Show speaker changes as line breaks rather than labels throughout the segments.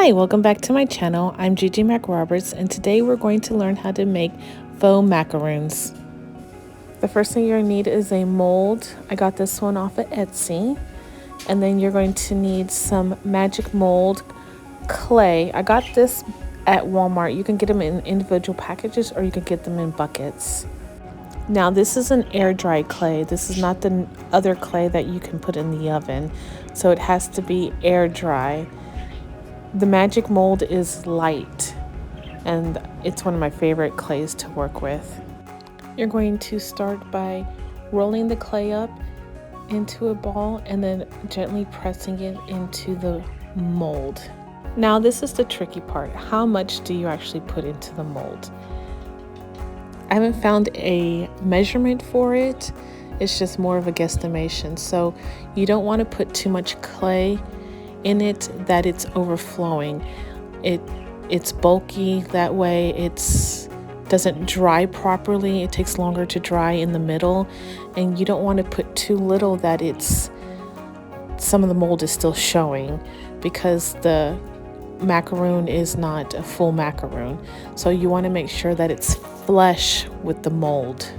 Hi, welcome back to my channel. I'm Gigi McRoberts, and today we're going to learn how to make faux macaroons. The first thing you're going to need is a mold. I got this one off of Etsy. And then you're going to need some magic mold clay. I got this at Walmart. You can get them in individual packages or you can get them in buckets. Now this is an air dry clay. This is not the other clay that you can put in the oven. So it has to be air dry. The magic mold is light and it's one of my favorite clays to work with. You're going to start by rolling the clay up into a ball and then gently pressing it into the mold. Now this is the tricky part. How much do you actually put into the mold? I haven't found a measurement for it. It's just more of a guesstimation. So you don't want to put too much clay in it that it's overflowing. It's bulky that way. It doesn't dry properly. It takes longer to dry in the middle, and you don't want to put too little that some of the mold is still showing, because the macaroon is not a full macaroon. So you want to make sure that it's flush with the mold.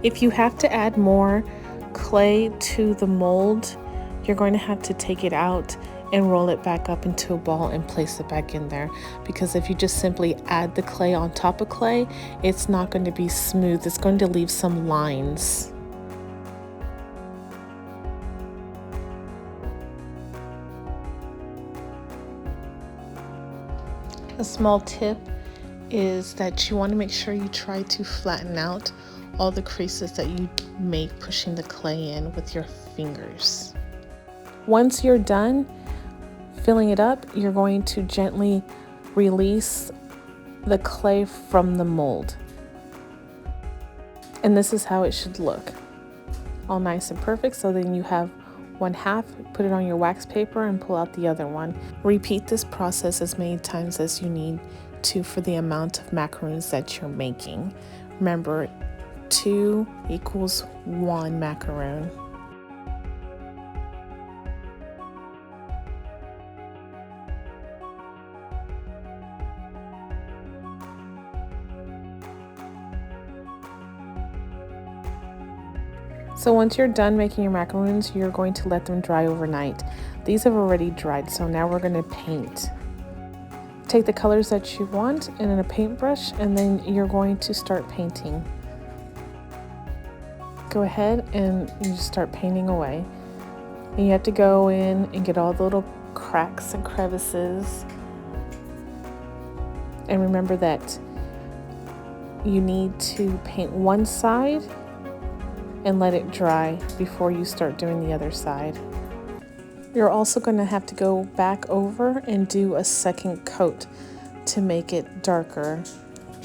If you have to add more clay to the mold, you're going to have to take it out and roll it back up into a ball and place it back in there. Because if you just simply add the clay on top of clay, it's not going to be smooth. It's going to leave some lines. A small tip is that you want to make sure you try to flatten out all the creases that you make pushing the clay in with your fingers. Once you're done filling it up, you're going to gently release the clay from the mold. And this is how it should look. All nice and perfect. So then you have one half, put it on your wax paper and pull out the other one. Repeat this process as many times as you need to for the amount of macaroons that you're making. Remember, 2 equals 1 macaroon. So once you're done making your macaroons, you're going to let them dry overnight. These have already dried, so now we're going to paint. Take the colors that you want and in a paintbrush, and then you're going to start painting. Go ahead and you just start painting away. And you have to go in and get all the little cracks and crevices. And remember that you need to paint one side and let it dry before you start doing the other side. You're also going to have to go back over and do a second coat to make it darker.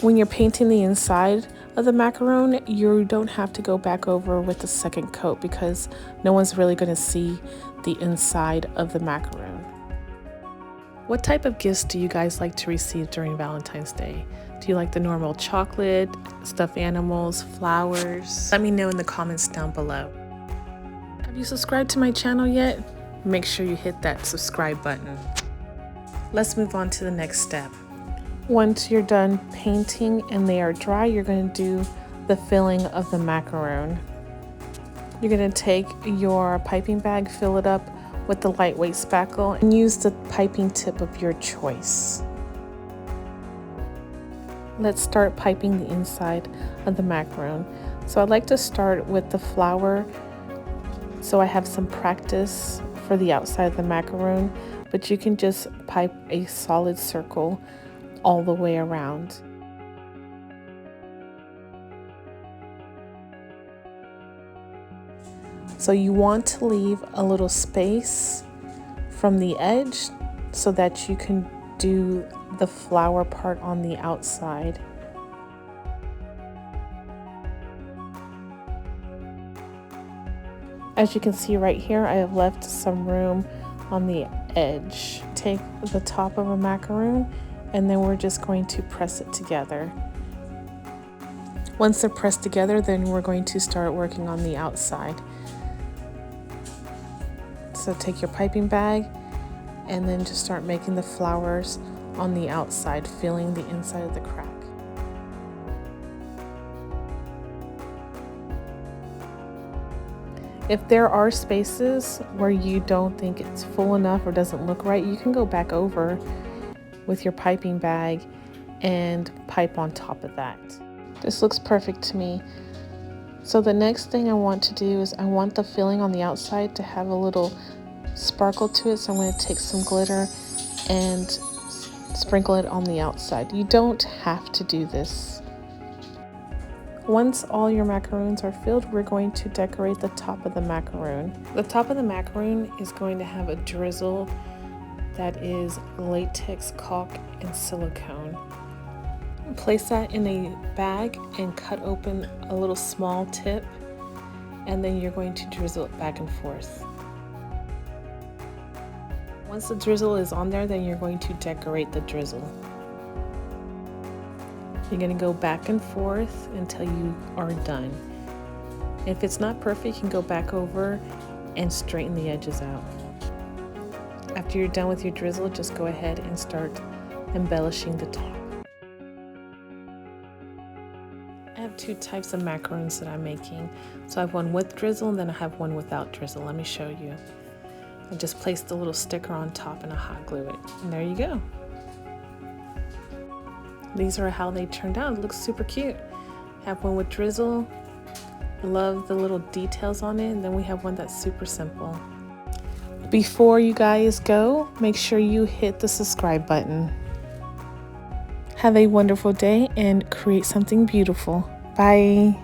When you're painting the inside of the macaroon, you don't have to go back over with the second coat because no one's really going to see the inside of the macaroon. What type of gifts do you guys like to receive during Valentine's Day? Do you like the normal chocolate, stuffed animals, flowers? Let me know in the comments down below. Have you subscribed to my channel yet? Make sure you hit that subscribe button. Let's move on to the next step. Once you're done painting and they are dry, you're going to do the filling of the macaroon. You're going to take your piping bag, fill it up with the lightweight spackle, and use the piping tip of your choice. Let's start piping the inside of the macaroon. So I'd like to start with the flour so I have some practice for the outside of the macaroon, but you can just pipe a solid circle all the way around. So you want to leave a little space from the edge so that you can do the flour part on the outside. As you can see right here, I have left some room on the edge. Take the top of a macaroon and then we're just going to press it together. Once they're pressed together, then we're going to start working on the outside. So take your piping bag and then just start making the flowers on the outside, filling the inside of the crack. If there are spaces where you don't think it's full enough or doesn't look right, you can go back over with your piping bag and pipe on top of that. This looks perfect to me. So the next thing I want to do is I want the filling on the outside to have a little sparkle to it. So I'm going to take some glitter and sprinkle it on the outside. You don't have to do this. Once all your macaroons are filled, we're going to decorate the top of the macaroon. The top of the macaroon is going to have a drizzle that is latex, caulk, and silicone. Place that in a bag and cut open a little small tip, and then you're going to drizzle it back and forth. Once the drizzle is on there, then you're going to decorate the drizzle. You're going to go back and forth until you are done. If it's not perfect, you can go back over and straighten the edges out. After you're done with your drizzle, just go ahead and start embellishing the top. I have two types of macaroons that I'm making. So I have one with drizzle and then I have one without drizzle. Let me show you. I just placed a little sticker on top and I hot glue it. And there you go. These are how they turned out. It looks super cute. I have one with drizzle. Love the little details on it. And then we have one that's super simple. Before you guys go, make sure you hit the subscribe button. Have a wonderful day and create something beautiful. Bye.